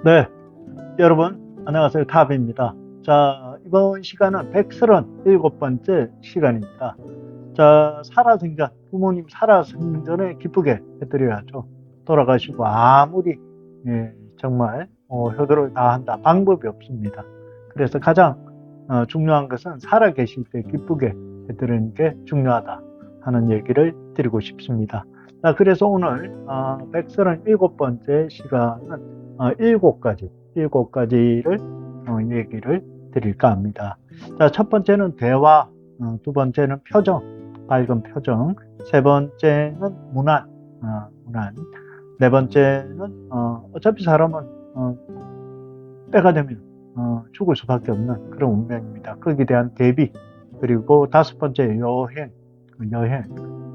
네, 여러분 안녕하세요. 탑입니다. 자, 이번 시간은 137번째 시간입니다. 자, 살아생전, 부모님 살아생전에 기쁘게 해드려야죠. 돌아가시고 아무리 정말 효도를 다한다 방법이 없습니다. 그래서 가장 중요한 것은 살아계실 때 기쁘게 해드리는 게 중요하다 하는 얘기를 드리고 싶습니다. 자, 그래서 오늘 137번째 시간은 일곱 가지를 얘기를 드릴까 합니다. 자, 첫 번째는 대화, 두 번째는 표정, 밝은 표정, 세 번째는 문안, 네 번째는 어차피 사람은 때가 되면 죽을 수밖에 없는 그런 운명입니다. 거기에 대한 대비, 그리고 다섯 번째 여행,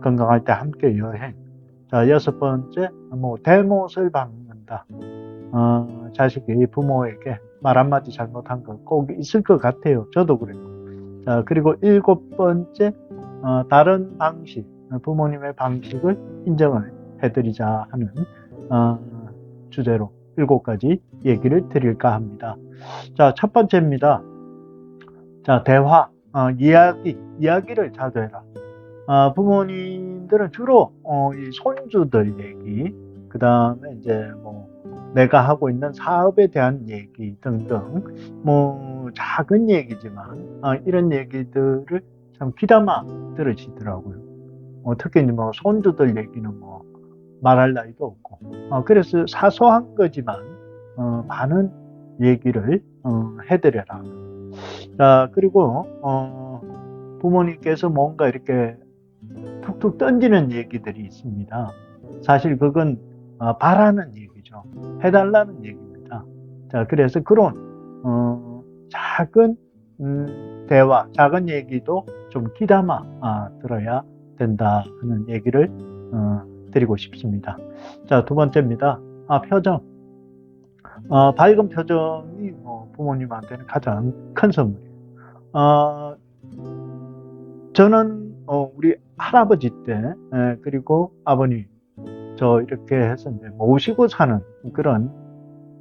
건강할 때 함께 여행. 자, 여섯 번째 대못을 박는다. 자식이 부모에게 말 한마디 잘못한 거 꼭 있을 것 같아요. 저도 그래요. 자, 그리고 일곱 번째, 다른 방식, 부모님의 방식을 인정을 해드리자 하는, 주제로 일곱 가지 얘기를 드릴까 합니다. 자, 첫 번째입니다. 자, 대화, 이야기를 자주 해라. 부모님들은 주로, 이 손주들 얘기, 그 다음에 이제 내가 하고 있는 사업에 대한 얘기 등등, 작은 얘기지만, 이런 얘기들을 참 귀담아 들으시더라고요. 특히 손주들 얘기는 말할 나위도 없고, 그래서 사소한 거지만, 많은 얘기를, 해드려라. 자, 그리고, 부모님께서 뭔가 이렇게 툭툭 던지는 얘기들이 있습니다. 사실 그건 바라는 얘기죠. 해달라는 얘기입니다. 자, 그래서 그런 작은 대화, 작은 얘기도 좀 귀담아 들어야 된다 하는 얘기를 드리고 싶습니다. 자, 두 번째입니다. 표정. 밝은 표정이 부모님한테는 가장 큰 선물이에요. 저는 우리 할아버지 때, 그리고 아버님, 저 이렇게 해서 이제 모시고 사는 그런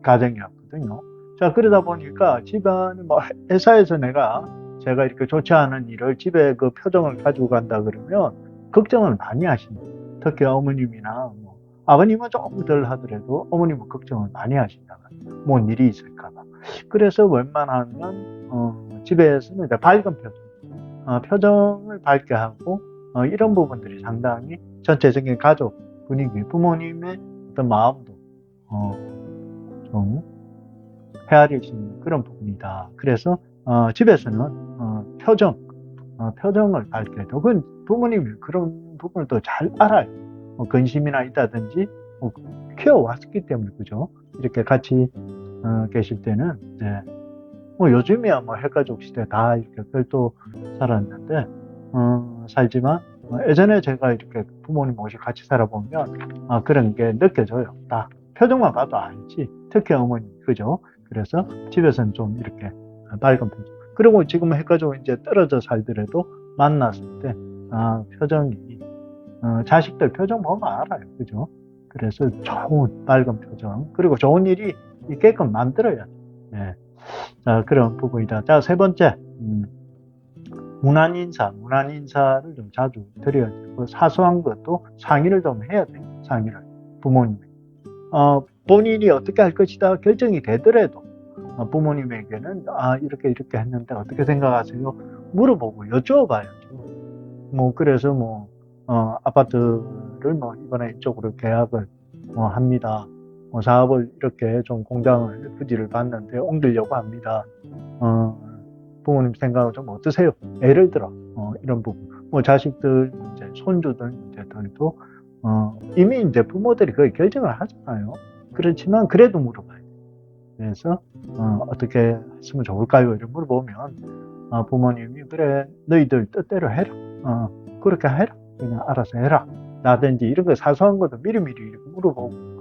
가정이었거든요. 자, 그러다 보니까 집안에 회사에서 제가 이렇게 좋지 않은 일을 집에 그 표정을 가지고 간다 그러면 걱정을 많이 하십니다. 특히 어머님이나 아버님은 조금 덜 하더라도 어머님은 걱정을 많이 하신다. 뭔 일이 있을까봐. 그래서 웬만하면 집에서는 이제 밝은 표정을 밝게 하고 이런 부분들이 상당히 전체적인 가족 분위기, 부모님의 어떤 마음도 좀 헤아릴 수 있는 그런 부분이다. 그래서 집에서는 표정을 밝게 해도 그건 부모님이 그런 부분을 또 잘 알아요. 근심이나 있다든지 키워왔기 때문에 그죠. 이렇게 같이 계실 때는 이제 요즘이야 핵가족 시대 다 이렇게 별도 살았는데 살지만 예전에 제가 이렇게 부모님 모시 같이 살아보면 그런 게 느껴져요. 다 표정만 봐도 알지. 특히 어머니 그죠? 그래서 집에서는 좀 이렇게 밝은 표정. 그리고 지금 핵가족 이제 떨어져 살더라도 만났을 때 표정이 자식들 표정 보면 알아요. 그죠? 그래서 좋은 밝은 표정 그리고 좋은 일이 있게끔 만들어야 돼요. 네. 자, 그런 부분이다. 자, 세 번째, 문안 인사를 좀 자주 드려야 되고, 사소한 것도 상의를 좀 해야 돼요. 상의를. 부모님이. 본인이 어떻게 할 것이다 결정이 되더라도, 부모님에게는, 이렇게 했는데 어떻게 생각하세요? 물어보고 여쭤봐야죠. 그래서 아파트를 이번에 이쪽으로 계약을 합니다. 사업을 이렇게 좀 공장을 부지를 봤는데 옮기려고 합니다. 부모님 생각은 좀 어떠세요? 예를 들어 이런 부분, 자식들 문제, 손주들 문제들도 이미 이제 부모들이 거의 결정을 하잖아요. 그렇지만 그래도 물어봐요. 그래서 어떻게 했으면 좋을까요? 이렇게 물어보면 부모님이 그래 너희들 뜻대로 해라. 그렇게 해라. 그냥 알아서 해라. 라든지 이런 거 사소한 것도 미리미리 이렇게 물어보고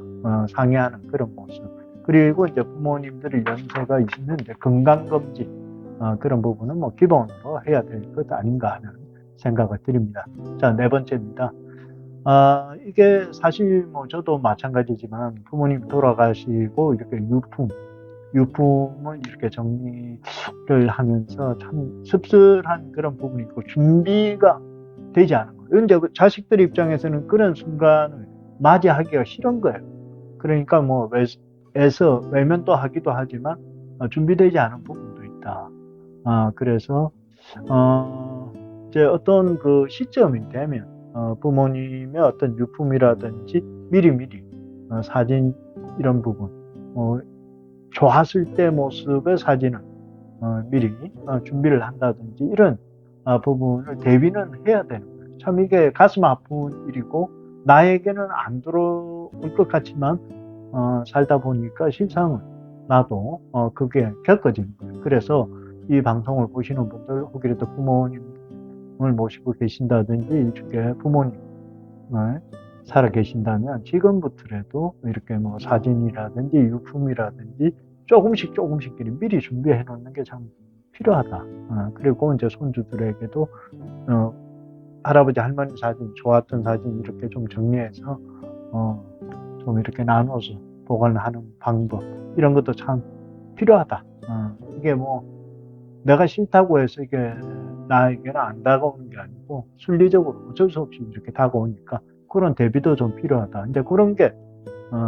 상의하는 그런 모습. 그리고 이제 부모님들이 연세가 있으면 이제 건강검진, 그런 부분은 기본으로 해야 될 것 아닌가 하는 생각을 드립니다. 자, 네 번째입니다. 이게 사실 뭐 저도 마찬가지지만 부모님 돌아가시고 이렇게 유품을 이렇게 정리를 하면서 참 씁쓸한 그런 부분이 있고 준비가 되지 않은 거예요. 이제 그 자식들 입장에서는 그런 순간을 맞이하기가 싫은 거예요. 그러니까 뭐 애서 외면도 하기도 하지만 준비되지 않은 부분도 있다. 그래서 이제 어떤 그 시점이 되면 부모님의 어떤 유품이라든지 미리미리 사진 이런 부분, 좋았을 때 모습의 사진을 미리 준비를 한다든지 이런 부분을 대비는 해야 되는 거예요. 참 이게 가슴 아픈 일이고 나에게는 안 들어올 것 같지만 살다 보니까 실상은 나도 그게 겪어지는 거예요. 그래서 이 방송을 보시는 분들 혹이라도 부모님을 모시고 계신다든지 이쪽에 부모님을 살아 계신다면 지금부터라도 이렇게 뭐 사진이라든지 유품이라든지 조금씩 미리 준비해 놓는 게 참 필요하다. 그리고 이제 손주들에게도 할아버지 할머니 사진 좋았던 사진 이렇게 좀 정리해서 좀 이렇게 나눠서 보관하는 방법 이런 것도 참 필요하다. 이게 뭐 내가 싫다고 해서 이게 나에게는 안 다가오는 게 아니고 순리적으로 어쩔 수 없이 이렇게 다가오니까 그런 대비도 좀 필요하다. 이제 그런 게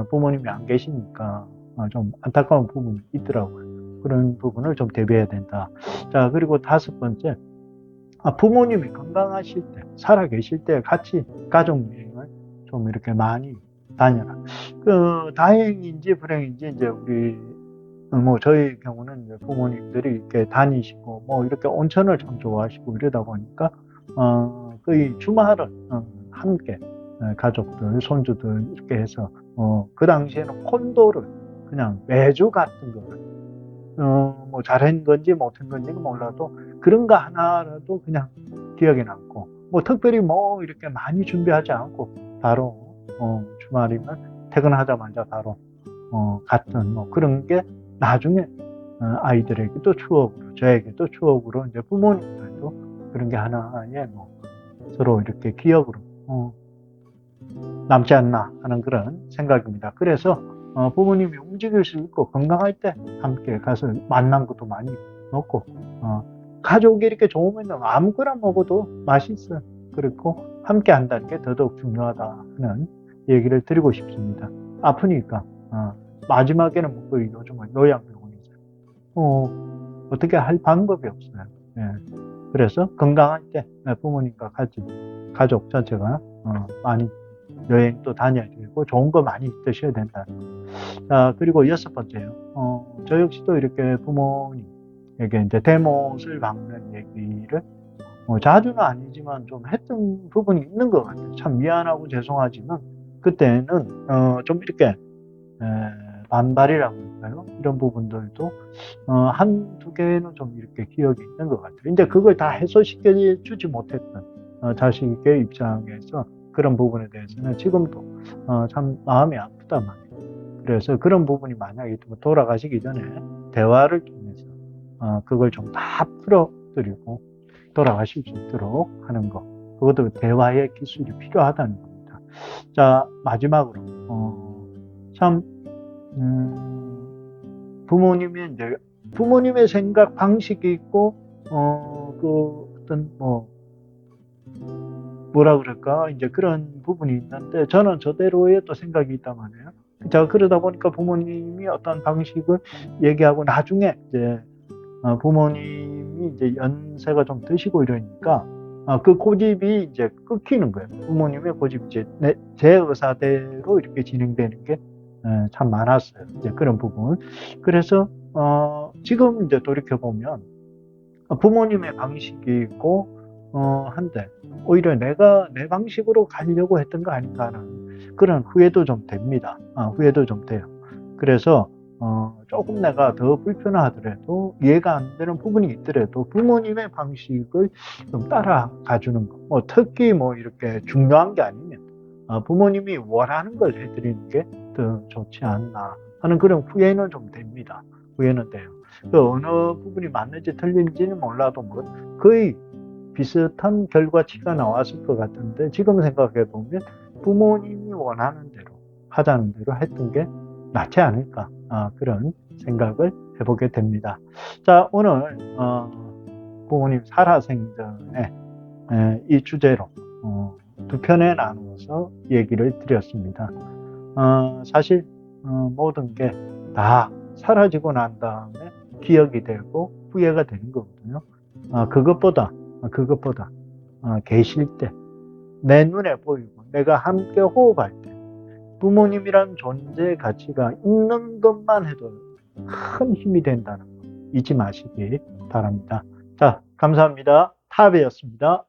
부모님이 안 계시니까 좀 안타까운 부분이 있더라고요. 그런 부분을 좀 대비해야 된다. 자, 그리고 다섯 번째, 부모님이 건강하실 때, 살아 계실 때 같이 가족 여행을 좀 이렇게 많이 다녀라. 다행인지 불행인지 이제 우리 뭐 저희 경우는 이제 부모님들이 이렇게 다니시고 뭐 이렇게 온천을 참 좋아하시고 이러다 보니까 거의 주말을 함께 가족들, 손주들 이렇게 해서 그 당시에는 콘도를 그냥 매주 같은 거를 뭐 잘한 건지 못한 건지는 몰라도 그런 거 하나라도 그냥 기억에 남고 뭐 특별히 뭐 이렇게 많이 준비하지 않고 바로 주말이면 퇴근하자마자 바로 갔던 뭐 그런 게 나중에 아이들에게 또 추억으로 저에게 또 추억으로 이제 부모님들도 그런 게 하나의 뭐 서로 이렇게 기억으로 남지 않나 하는 그런 생각입니다. 그래서 부모님이 움직일 수 있고 건강할 때 함께 가서 만난 것도 많이 먹고 가족이 이렇게 좋으면 아무거나 먹어도 맛있어요. 그리고 함께 한다는 게 더더욱 중요하다 하는 얘기를 드리고 싶습니다. 아프니까 마지막에는 뭐 거의 요즘은 요양병원이죠. 어떻게 할 방법이 없어요. 예. 그래서 건강할 때 부모님과 같이 가족 전체가 많이 여행도 다녀야 되고 좋은 거 많이 드셔야 된다는 거. 그리고 여섯 번째요. 저 역시도 이렇게 부모님에게 이제 대못을 박는 얘기를 자주는 아니지만 좀 했던 부분이 있는 것 같아요. 참 미안하고 죄송하지만 그때는 좀 이렇게 반발이라고 할까요? 이런 부분들도 한두 개는 좀 이렇게 기억이 있는 것 같아요. 이제 그걸 다 해소시켜 주지 못했던 자식의 입장에서 그런 부분에 대해서는 지금도 참 마음이 아프단 말이에요. 그래서 그런 부분이 만약에 돌아가시기 전에 대화를 통해서 그걸 좀 다 풀어드리고 돌아가실 수 있도록 하는 것. 그것도 대화의 기술이 필요하다는 겁니다. 자, 마지막으로 참 부모님이 이제 부모님의 생각 방식이 있고 그 어떤 뭐라 그럴까 이제 그런 부분이 있는데 저는 저대로의 또 생각이 있단 말이에요. 제가 그러다 보니까 부모님이 어떤 방식을 얘기하고 나중에 이제 부모님이 이제 연세가 좀 드시고 이러니까 그 고집이 이제 끊기는 거예요. 부모님의 고집이 이제 제 의사대로 이렇게 진행되는 게 참 많았어요. 이제 그런 부분. 그래서 지금 이제 돌이켜 보면 부모님의 방식이 있고 한데 오히려 내가 내 방식으로 가려고 했던 거 아닌가 하는 그런 후회도 좀 됩니다. 후회도 좀 돼요. 그래서 조금 내가 더 불편하더라도 이해가 안 되는 부분이 있더라도 부모님의 방식을 좀 따라가 주는 거. 특히 뭐 이렇게 중요한 게 아니면 부모님이 원하는 걸 해드리는 게 더 좋지 않나 하는 그런 후회는 좀 됩니다. 후회는 돼요. 그 어느 부분이 맞는지 틀린지는 몰라도 뭐 거의 비슷한 결과치가 나왔을 것 같은데 지금 생각해 보면 부모님이 원하는 대로, 하자는 대로 했던 게 낫지 않을까, 그런 생각을 해보게 됩니다. 자, 오늘 부모님 살아생전에 이 주제로 두 편에 나누어서 얘기를 드렸습니다. 사실 모든 게 다 사라지고 난 다음에 기억이 되고 후회가 되는 거거든요. 그것보다 계실 때 내 눈에 보이고 내가 함께 호흡할 때 부모님이란 존재의 가치가 있는 것만 해도 큰 힘이 된다는 거 잊지 마시기 바랍니다. 자, 감사합니다. 탑이었습니다.